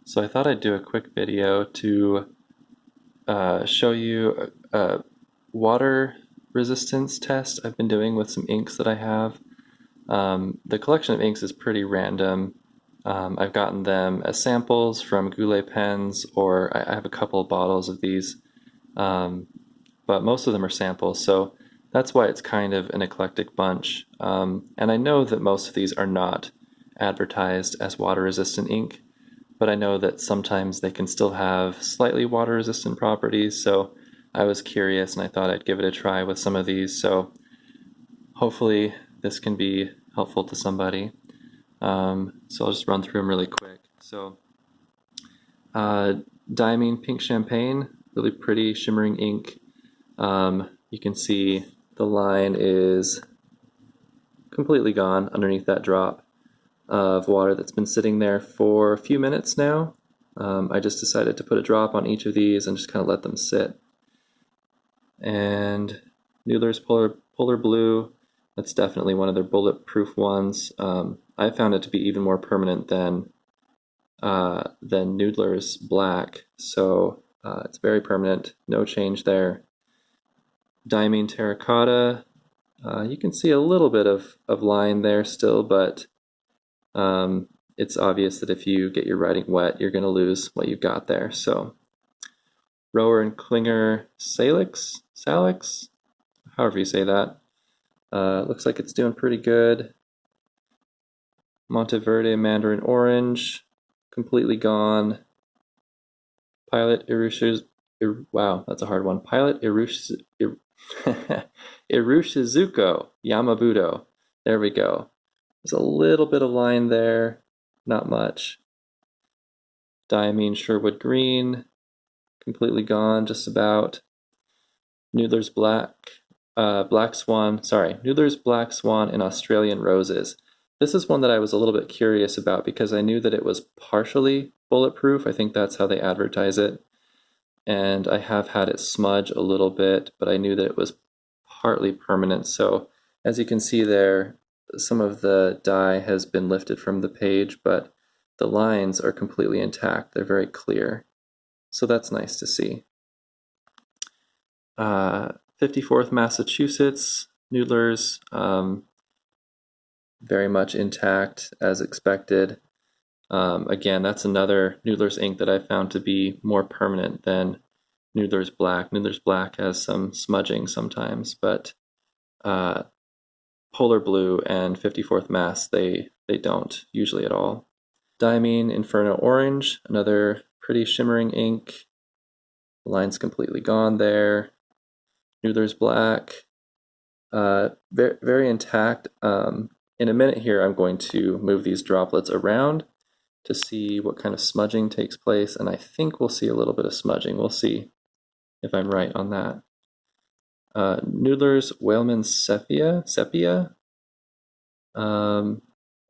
So I thought I'd do a quick video to show you a water resistance test I've been doing with some inks that I have. The collection of inks is pretty random. I've gotten them as samples from Goulet pens, or I have a couple of bottles of these, but most of them are samples, so that's why it's kind of an eclectic bunch. And I know that most of these are not advertised as water-resistant ink, but I know that sometimes they can still have slightly water-resistant properties, so I was curious and I thought I'd give it a try with some of these, so hopefully this can be helpful to somebody. So I'll just run through them really quick. So Diamine Pink Champagne, really pretty shimmering ink. You can see the line is completely gone underneath that drop of water that's been sitting there for a few minutes now. I just decided to put a drop on each of these and just kind of let them sit. And Noodler's Polar Blue, that's definitely one of their bulletproof ones. I found it to be even more permanent than Noodler's Black, so it's very permanent, no change there. Diamine Terracotta, you can see a little bit of line there still, but it's obvious that if you get your writing wet, you're going to lose what you've got there. So Rohrer and Kingler Salix, however you say that. Looks like it's doing pretty good. Monteverde Mandarin Orange, completely gone. Pilot Irushiz, wow, that's a hard one. Pilot Irushizuko Yamabudo. There we go. There's a little bit of line there, not much. Diamine Sherwood Green, completely gone, just about. Noodler's Noodler's Black Swan and Australian Roses. This is one that I was a little bit curious about because I knew that it was partially bulletproof. I think that's how they advertise it. And I have had it smudge a little bit, but I knew that it was partly permanent. So as you can see there, some of the dye has been lifted from the page, but the lines are completely intact. They're very clear. So that's nice to see. 54th Massachusetts, Noodlers, very much intact as expected. Again, that's another Noodler's ink that I found to be more permanent than Noodler's Black. Noodler's Black has some smudging sometimes, but Polar Blue and 54th Mass, they don't usually at all. Diamine Inferno Orange, another pretty shimmering ink. The line's completely gone there. Noodler's Black, very, very intact. In a minute here, I'm going to move these droplets around to see what kind of smudging takes place, and I think we'll see a little bit of smudging. We'll see if I'm right on that. Noodler's Whaleman Sepia.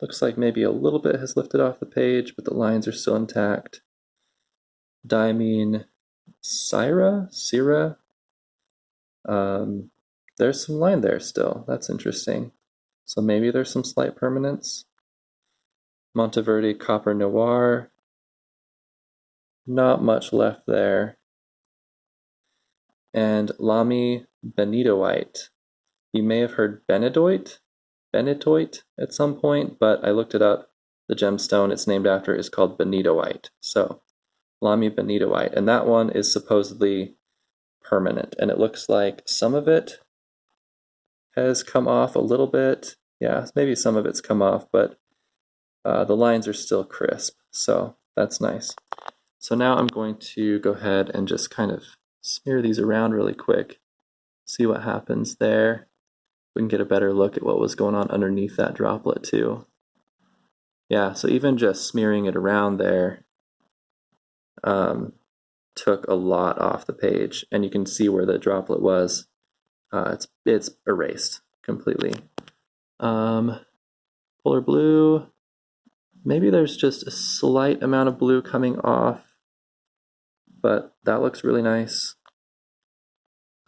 Looks like maybe a little bit has lifted off the page, but the lines are still intact. Diamine Syrah. There's some line there still. That's interesting. So maybe there's some slight permanence. Monteverde Copper Noir. Not much left there. And Lamy Benitoite. You may have heard Benitoite at some point, but I looked it up. The gemstone it's named after is called Benitoite. So Lamy Benitoite. And that one is supposedly permanent. And it looks like some of it has come off a little bit. Yeah, maybe some of it's come off, but the lines are still crisp, so that's nice. So now I'm going to go ahead and just kind of smear these around really quick, see what happens there. We can get a better look at what was going on underneath that droplet too. Yeah, so even just smearing it around there took a lot off the page, and you can see where the droplet was. It's erased completely. Polar Blue, maybe there's just a slight amount of blue coming off, but that looks really nice.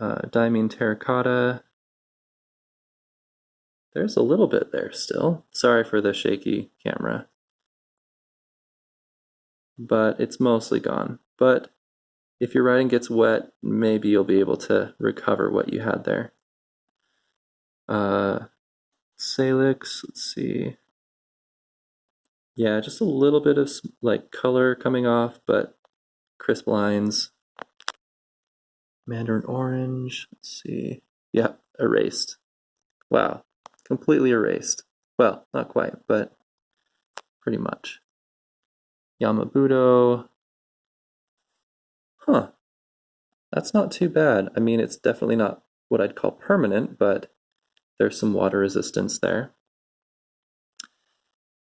Diamine Terracotta, there's a little bit there still. Sorry for the shaky camera. but it's mostly gone. But if your writing gets wet, maybe you'll be able to recover what you had there. Salix, let's see. Yeah, just a little bit of like color coming off, but crisp lines. Mandarin orange, let's see. Yeah, erased. Wow, completely erased. Well, not quite, but pretty much. Yamabudo. Huh, that's not too bad. I mean, it's definitely not what I'd call permanent, but there's some water resistance there.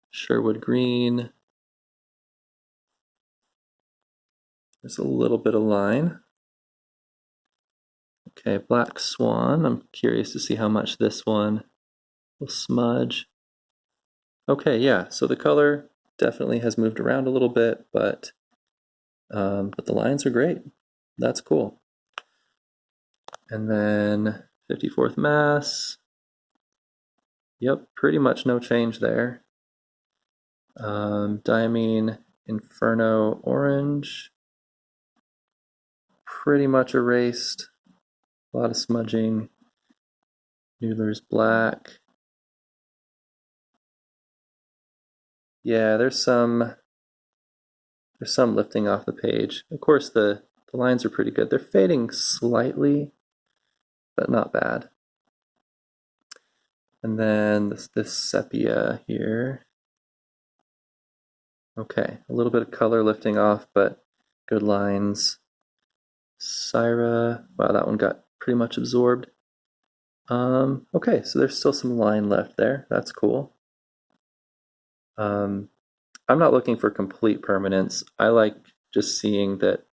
Sherwood green. There's a little bit of line. Okay, black swan. I'm curious to see how much this one will smudge. Okay, yeah, so the color definitely has moved around a little bit, but the lines are great. That's cool. And then 54th Mass. Yep, pretty much no change there. Diamine Inferno orange. Pretty much erased. A lot of smudging. Noodler's black. Yeah, there's some lifting off the page. Of course, the lines are pretty good. They're fading slightly, but not bad. And then this sepia here. Okay, a little bit of color lifting off, but good lines. Syrah, wow, that one got pretty much absorbed. Okay, so there's still some line left there. That's cool. I'm not looking for complete permanence. I like just seeing that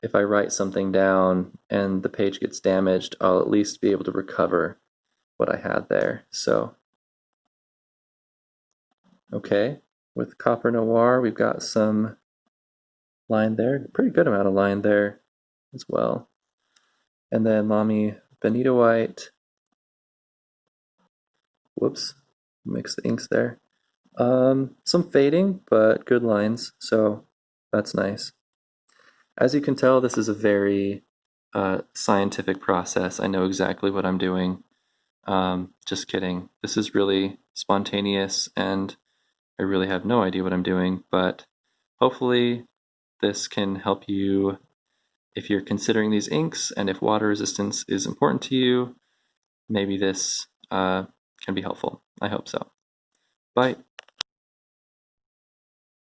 if I write something down and the page gets damaged, I'll at least be able to recover what I had there. So, okay, with Copper Noir, we've got some line there, pretty good amount of line there as well. And then Lamy Benitoite. Whoops, mix the inks there. Some fading, but good lines, so that's nice. As you can tell, this is a very scientific process. I know exactly what I'm doing. Just kidding. This is really spontaneous, and I really have no idea what I'm doing, but hopefully this can help you if you're considering these inks, and if water resistance is important to you, maybe this can be helpful. I hope so. Bye.